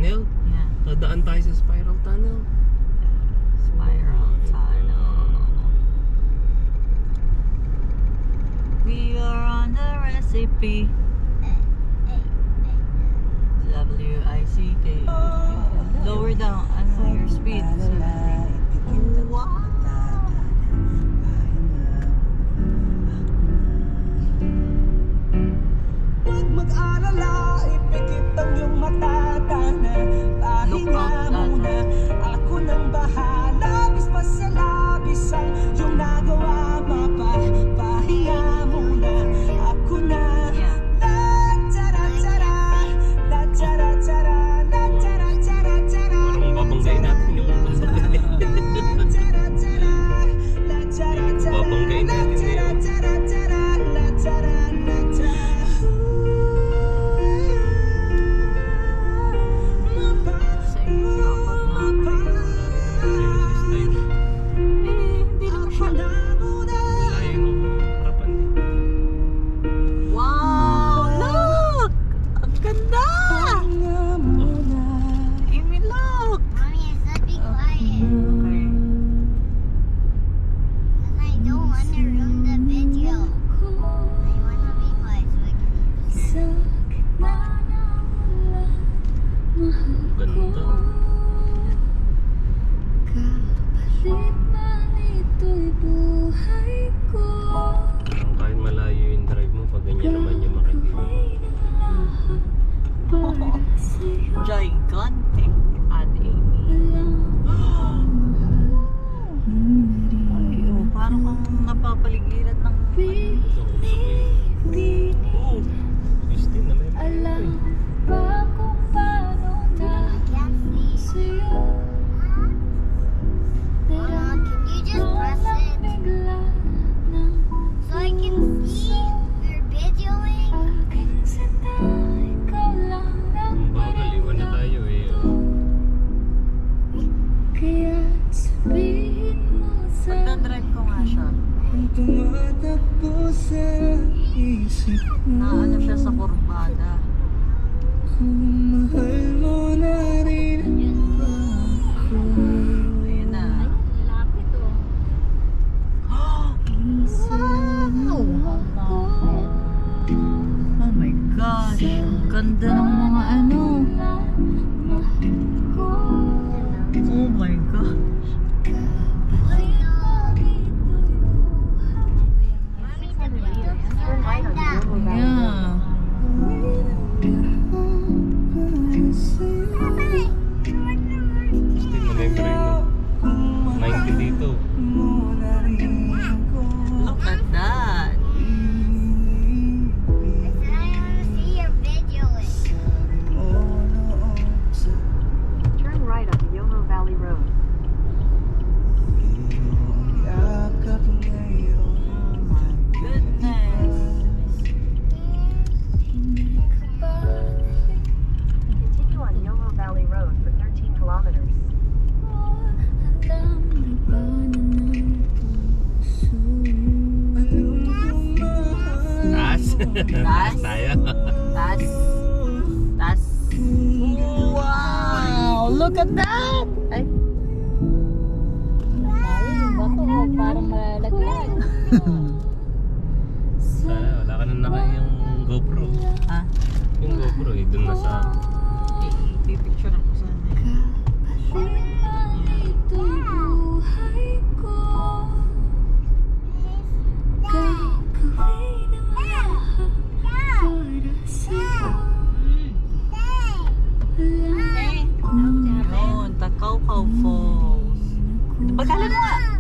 tunnel? Yeah. Dadaan tayo sa spiral tunnel. Spiral tunnel. We are on the recipe. WICK. Lower down your speed. Wow. Huwag mag-alala, ipikit ang iyong mata. Pahinga muna, ako nang bahala. Bis pa sa labis ang iyong nagawa. Pahinga muna, ako na. La tara tara, la tara tara, la tara tara tara. Parang babanggay natin yung babanggay. Babanggay natin ngayon. Sa iyo dapat hindi naman siya. Layo ng harapan eh. Wow! Look! Ang ganda! Amy, look! Mommy, I said be quiet. Okay. And I don't want to ruin the video. I want to be quiet so I can hear you. Ganda. Parang kahit malayo yung drive mo, pag ganyan naman yung makikita. Gigantic and Amy. Ay, oh, parang kang napapaligiran ng Oh, Christine, na may I can't see. Mama, can you just press it so I can see we're videoing? Ang bagal, iwan na tayo eh. Magdadrive ko nga siya. Tumatakbo sa isip Na ano siya sa kurbada. kung mahal mo na rin ba ako. Ayun na. Lapit oh. Oh my gosh. Ang ganda ng mga ano. Oh my gosh. Mommy, the video is like that. Yeah. Christine, na may mo. 90 dito. Look at that. I said I want to see your videoing. Turn right on Yoho Valley Road. Goodness. Continue on Yoho Valley Road for 13 kilometers. Taas. Taas tayo. Tas. Wow! Look at that! Ay. Parang malaglag. Wala ka na naka yung GoPro. Ha? Yung GoPro eh, dun na sa... I-picture ako sa Yun, Takawkaw Falls. Pagkalan mo nga!